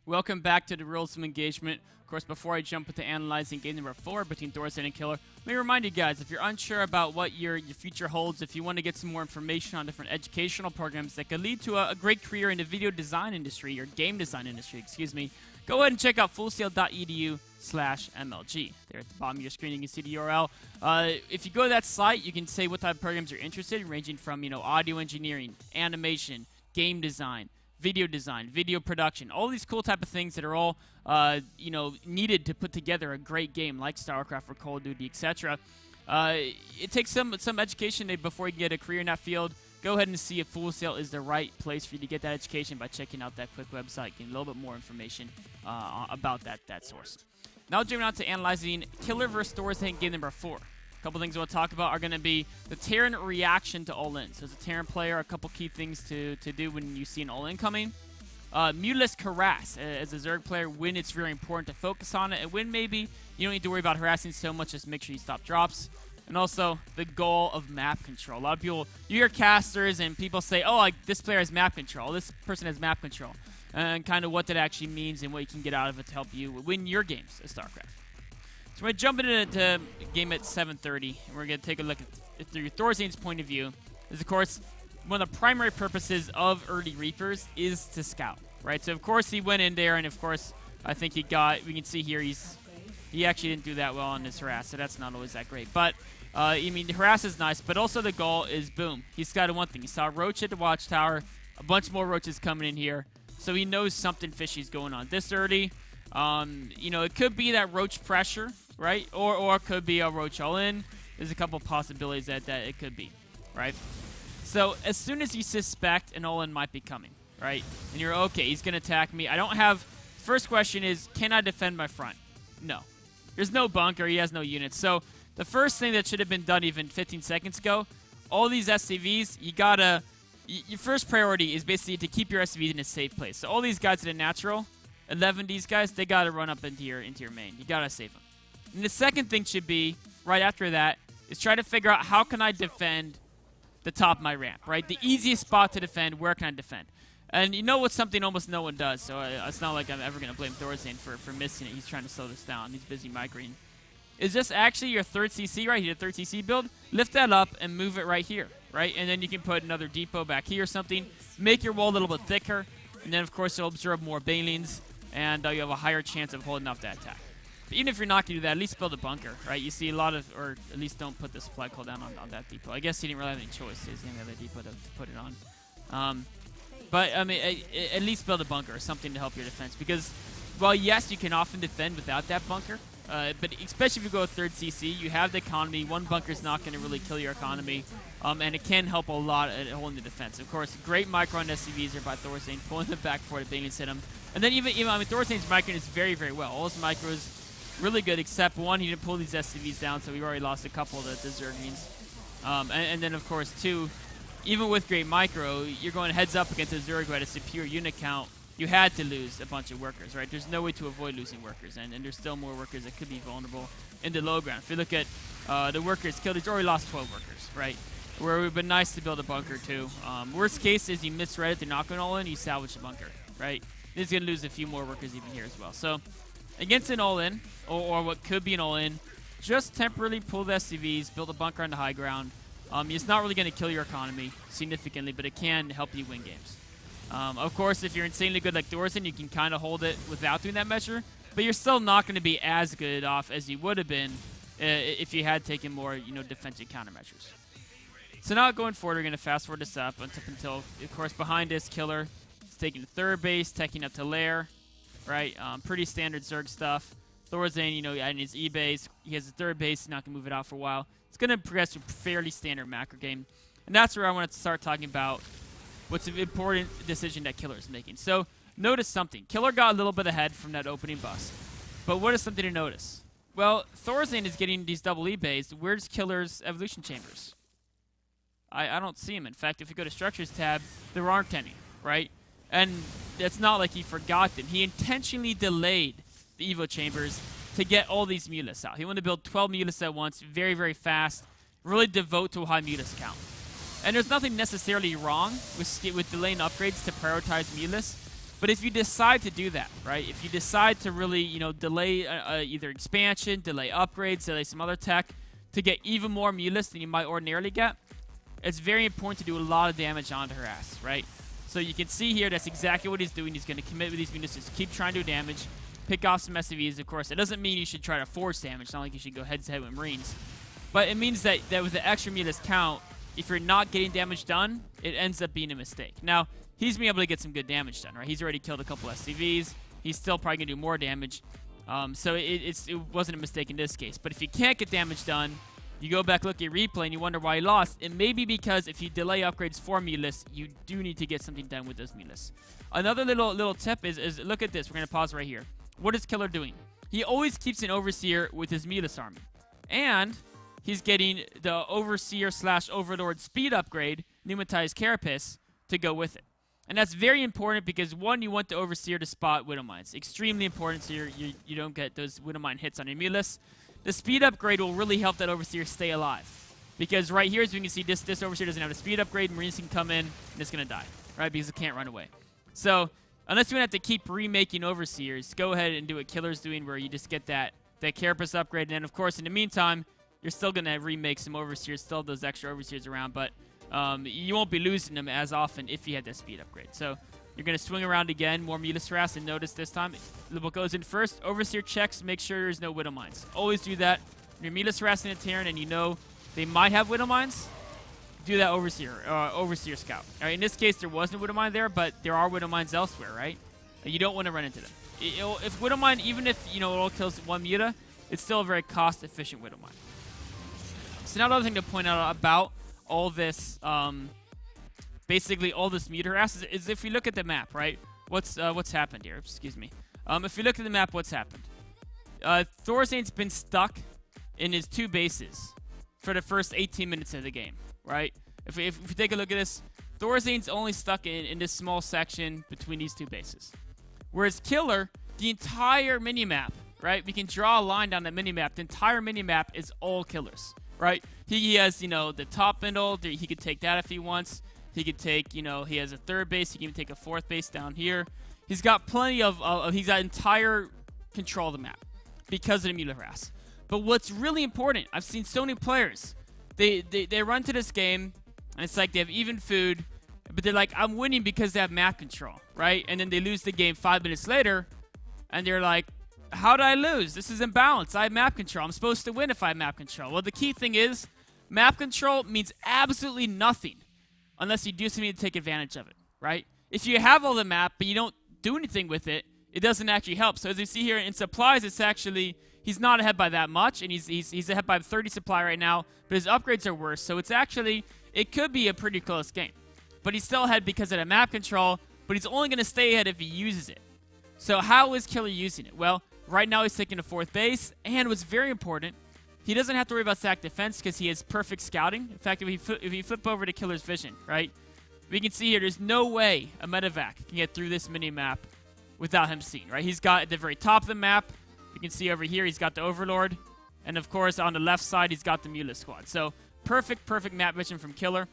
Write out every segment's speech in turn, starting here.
Welcome back to the Rules of Engagement. Of course, before I jump into analyzing game number 4 between Thorzain and Killer, let me remind you guys, if you're unsure about what your future holds, if you want to get some more information on different educational programs that could lead to a great career in the video design industry, or game design industry, excuse me, go ahead and check out fullsail.edu/MLG. There at the bottom of your screen, you can see the URL. If you go to that site, you can say what type of programs you're interested in, ranging from, audio engineering, animation, game design, video production, all these cool type of things that are all, needed to put together a great game like Starcraft or Call of Duty, etc. It takes some education before you get a career in that field. Go ahead and see if Full Sail is the right place for you to get that education by checking out that quick website, getting a little bit more information about that source. Now jumping on to analyzing Killer vs. Thorzain game number 4. A couple things I want to talk about are going to be the Terran reaction to all-in. So as a Terran player, a couple key things to do when you see an all-in coming. Muteless harass. As a Zerg player, when it's very important to focus on it, and when maybe you don't need to worry about harassing so much, just make sure you stop drops. And also, the goal of map control. A lot of people, you hear casters and people say, oh, like, this player has map control, this person has map control. And kind of what that actually means and what you can get out of it to help you win your games at StarCraft. So we're jumping into game at 7:30, and we're going to take a look at through Thorzain's point of view. Is, of course, one of the primary purposes of early Reapers is to scout, right? So, of course, he went in there, and, of course, I think we can see here, he actually didn't do that well on his harass, so that's not always that great. But, the harass is nice, but also the goal is, boom, he scouted one thing. He saw a roach at the watchtower, a bunch more roaches coming in here, so he knows something fishy is going on. This early, it could be that roach pressure, right? Or it could be a roach all-in. There's a couple possibilities that it could be, right? So as soon as you suspect an all-in might be coming, right? And you're, okay, he's going to attack me. I don't have... First question is, can I defend my front? No. There's no bunker. He has no units. So the first thing that should have been done even 15 seconds ago, all these SCVs, you got to... Your first priority is basically to keep your SCVs in a safe place. So all these guys that are natural, 11 these guys, they got to run up into your main. You got to save them. And the second thing should be, right after that, is try to figure out how can I defend the top of my ramp, right? The easiest spot to defend, where can I defend? And you know what's something almost no one does, so it's not like I'm ever going to blame Thorzain for missing it. He's trying to slow this down. He's busy migrating. Is this actually your third CC, right? He did a third CC build. Lift that up and move it right here, right? And then you can put another depot back here or something. Make your wall a little bit thicker. And then, of course, you'll absorb more banelings, and you have a higher chance of holding off that attack. But even if you're not going to do that, at least build a bunker, right? You see a lot of, or at least don't put the supply cooldown on that depot. I guess he didn't really have any choice. He's the only other depot to put it on. But, I mean, at least build a bunker or something to help your defense. Because, well, yes, you can often defend without that bunker. But especially if you go third CC, you have the economy. One bunker is not going to really kill your economy. And it can help a lot at holding the defense. Of course, great micro on SCVs are by Thorzain, pulling them back before the Banelings hit him. And then even Thorzain's micro is very, very well. All his micros really good, except one, he didn't pull these SCVs down, so we already lost a couple of the Zerglings. And then, of course, two, even with great micro, you're going heads up against a Zerg who had a superior unit count. You had to lose a bunch of workers, right? There's no way to avoid losing workers, and there's still more workers that could be vulnerable in the low ground. If you look at the workers killed, he's already lost 12 workers, right? Where it would have been nice to build a bunker, too. Worst case is you misread it, they're not going all in, you salvage the bunker, right? He's going to lose a few more workers even here as well. So, against an all-in, or what could be an all-in, just temporarily pull the SCVs, build a bunker on the high ground. It's not really going to kill your economy significantly, but it can help you win games. Of course, if you're insanely good like Thorzain, you can kind of hold it without doing that measure, but you're still not going to be as good off as you would have been if you had taken more, defensive countermeasures. So now going forward, we're going to fast forward this up until, of course, behind this, Killer is taking the third base, taking up to Lair, right? Pretty standard Zerg stuff. Thorzain, adding his E-base. He has the third base, not going to move it out for a while. It's going to progress to a fairly standard macro game. And that's where I want to start talking about what's an important decision that Killer is making. So, notice something. Killer got a little bit ahead from that opening bust. But what is something to notice? Well, Thorzain is getting these double E-bays. Where's Killer's evolution chambers? I don't see him. In fact, if you go to Structures tab, there aren't any, right? And it's not like he forgot them. He intentionally delayed the Evo chambers to get all these Mutas out. He wanted to build 12 Mutas at once, very, very fast, really devote to a high Mutas count. And there's nothing necessarily wrong with delaying upgrades to prioritize Mutas, But if you decide to do that, right, if you decide to really, you know, delay either expansion, delay upgrades, delay some other tech to get even more Mulus than you might ordinarily get, it's very important to do a lot of damage onto her ass, right? So you can see here that's exactly what he's doing. He's going to commit with these Mulus, just keep trying to do damage, pick off some SCVs, of course. It doesn't mean you should try to force damage. It's not like you should go head-to-head with Marines. But it means that with the extra Mulus count, if you're not getting damage done, it ends up being a mistake. Now, he's been able to get some good damage done, right? He's already killed a couple SCVs. He's still probably going to do more damage. So it wasn't a mistake in this case. But if you can't get damage done, you go back, look at replay, and you wonder why you lost. It may be because if you delay upgrades for Mulus, you do need to get something done with those Mulus. Another little tip is look at this. We're going to pause right here. What is Killer doing? He always keeps an Overseer with his Mulus army. And he's getting the Overseer/Overlord speed upgrade, Pneumatized Carapace, to go with it. And that's very important because, one, you want the Overseer to spot Widow Mines. Extremely important so you don't get those Widow Mine hits on your Mulus. The speed upgrade will really help that Overseer stay alive. Because right here, as we can see, this Overseer doesn't have a speed upgrade. Marines can come in, and it's going to die, right? Because it can't run away. So, unless you want to have to keep remaking Overseers, go ahead and do what Killer's doing, where you just get that Carapace upgrade. And then, of course, in the meantime, you're still going to remake some Overseers, still have those extra Overseers around, but you won't be losing them as often if you had that speed upgrade. So, you're going to swing around again, more Mulus harass, and notice this time, what goes in first, Overseer checks, make sure there's no Widow Mines. Always do that. When you're Mulus harassing a Terran and you know they might have Widow Mines, do that Overseer scout. All right, in this case, there wasn't a Widow Mine there, but there are Widow Mines elsewhere, right? You don't want to run into them. If Widow Mine, even if, you know, it all kills one Muta, it's still a very cost-efficient Widow Mine. So now another thing to point out about all this, basically all this Muta harass is if we look at the map, right? What's happened here? Excuse me. If you look at the map, what's happened? Thorzain's been stuck in his 2 bases for the first 18 minutes of the game, right? If we take a look at this, Thorzain's only stuck in this small section between these 2 bases. Whereas Killer, the entire minimap, right? We can draw a line down the minimap. The entire minimap is all Killers, right? He has, you know, the top middle. He could take that if he wants. He could take, you know, he has a 3rd base. He can even take a 4th base down here. He's got plenty of he's got entire control of the map because of the Muta harass. But what's really important, I've seen so many players, they run to this game, and it's like they have even food, but they're like, I'm winning because they have map control, right? And then they lose the game 5 minutes later, and they're like, how did I lose? This is imbalanced. I have map control. I'm supposed to win if I have map control. Well, the key thing is, map control means absolutely nothing unless you do something to take advantage of it, right? If you have all the map, but you don't do anything with it, it doesn't actually help. So as you see here in supplies, it's actually, he's not ahead by that much, and he's ahead by 30 supply right now, but his upgrades are worse. So it's actually, it could be a pretty close game. But he's still ahead because of the map control, but he's only going to stay ahead if he uses it. So how is Killer using it? Well, right now he's taking a 4th base, and what's very important, he doesn't have to worry about stack defense because he has perfect scouting. In fact, if you flip over to Killer's vision, right, we can see here there's no way a medevac can get through this mini-map without him seeing, right? He's got at the very top of the map, you can see over here, he's got the Overlord, and of course on the left side, he's got the Mulus squad. So perfect map vision from Killer.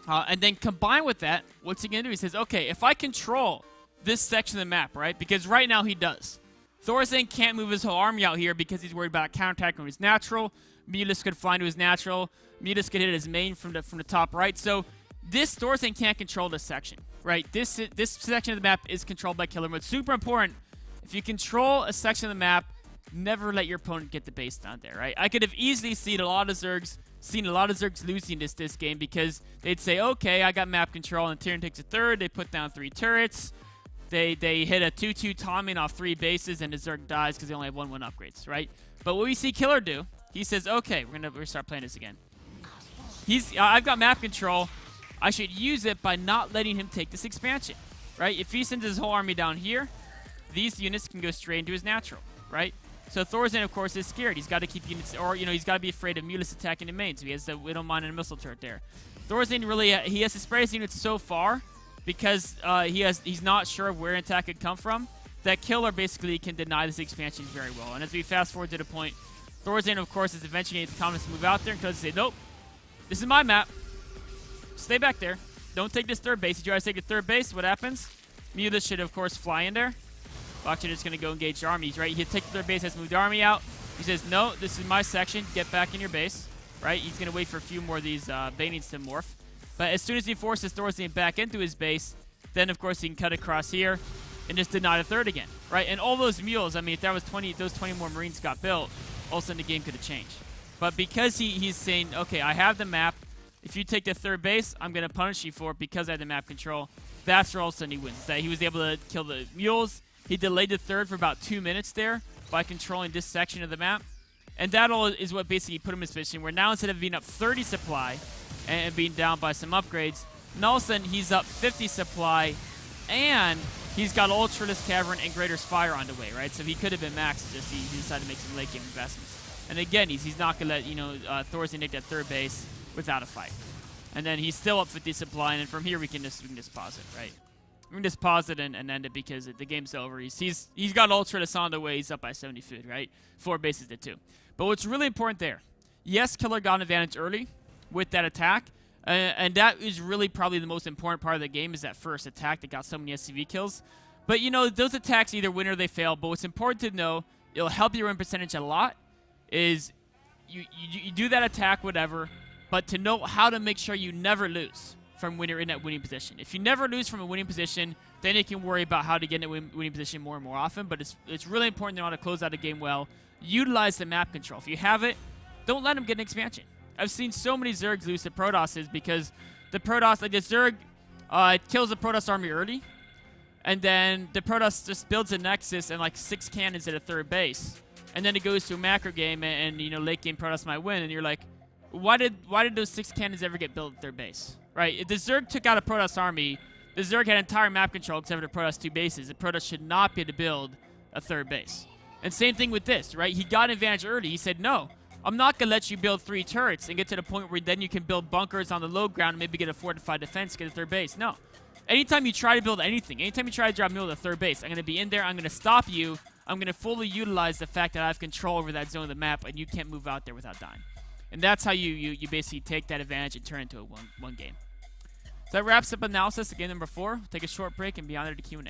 And then combined with that, what's he going to do? He says, okay, if I control this section of the map, right, because right now he does. Thorzain can't move his whole army out here because he's worried about counterattacking his natural. Mulus could fly into his natural. Mulus could hit his main from the top right. So this Thorzain can't control this section, right? This section of the map is controlled by Killer Mode. Super important. If you control a section of the map, never let your opponent get the base down there, right? I could have easily seen a lot of Zergs losing this game because they'd say, okay, I got map control, and Tyrion takes a 3rd. They put down 3 turrets. They hit a 2-2 Tommy off 3 bases, and the Zerg dies because they only have 1-1 upgrades, right? But what we see Killer do, he says, okay, we're gonna start playing this again. I've got map control. I should use it by not letting him take this expansion, right? If he sends his whole army down here, these units can go straight into his natural, right? So Thorzain, of course, is scared. He's got to keep units, or, you know, he's got to be afraid of Mulus attacking the main, so he has the Widow Mine and a missile turret there. Thorzain really, he has to spread his units so far because he's not sure of where an attack could come from, that Killer basically can deny this expansion very well. And as we fast forward to the point, Thorzain, of course, is eventually getting the confidence to move out there, and Killer say, nope, this is my map. Stay back there. Don't take this 3rd base. You try to take a 3rd base, what happens? Mula should, of course, fly in there. Bakchin is going to go engage armies, right? He takes their base, has moved army out. He says, no, this is my section. Get back in your base, right? He's going to wait for a few more of these Banings to morph. But as soon as he forces Thorzain back into his base, then, of course, he can cut across here and just deny the third again, right? And all those mules, I mean, if that was 20, those 20 more Marines got built, all of a sudden the game could have changed. But because he's saying, okay, I have the map. If you take the third base, I'm going to punish you for it because I have the map control. That's where all of a sudden he wins. That he was able to kill the mules. He delayed the third for about 2 minutes there by controlling this section of the map. And that all is what basically put him in his position where now instead of being up 30 supply and being down by some upgrades, now all of a sudden he's up 50 supply and he's got Ultraless Cavern and Greater Spire on the way, right? So he could have been maxed, just he decided to make some late game investments. And again, he's not going to let, you know, Thorzain take that third base without a fight. And then he's still up 50 supply, and then from here we can just pause it, right? We can just pause it and end it because the game's over. He's got Ultraless on the way. He's up by 70 food, right? 4 bases to 2. But what's really important there, yes, Killer got an advantage early with that attack, and that is really probably the most important part of the game is that first attack that got so many SCV kills. But, you know, those attacks either win or they fail. But what's important to know, it'll help your win percentage a lot, is you do that attack, whatever, but to know how to make sure you never lose from when you're in that winning position. If you never lose from a winning position, then you can worry about how to get in a winning position more and more often. But it's really important to know how to close out a game well. Utilize the map control. If you have it, don't let them get an expansion. I've seen so many Zergs lose to Protosses because the Protoss, like the Zerg, kills the Protoss army early, and then the Protoss just builds a Nexus and like 6 cannons at a third base, and then it goes to a macro game, and you know, late game Protoss might win, and you're like, why did those 6 cannons ever get built at third base? Right? If the Zerg took out a Protoss army, the Zerg had entire map control except for the Protoss 2 bases. The Protoss should not be able to build a third base. And same thing with this, right? He got an advantage early. He said, no, I'm not going to let you build 3 turrets and get to the point where then you can build bunkers on the low ground and maybe get a fortified defense, get a third base. No. Anytime you try to build anything, anytime you try to drop mule to third base, I'm going to be in there, I'm going to stop you, I'm going to fully utilize the fact that I have control over that zone of the map and you can't move out there without dying. And that's how you basically take that advantage and turn it into a one game. So that wraps up analysis of game number 4. We'll take a short break and be on to the Q&A.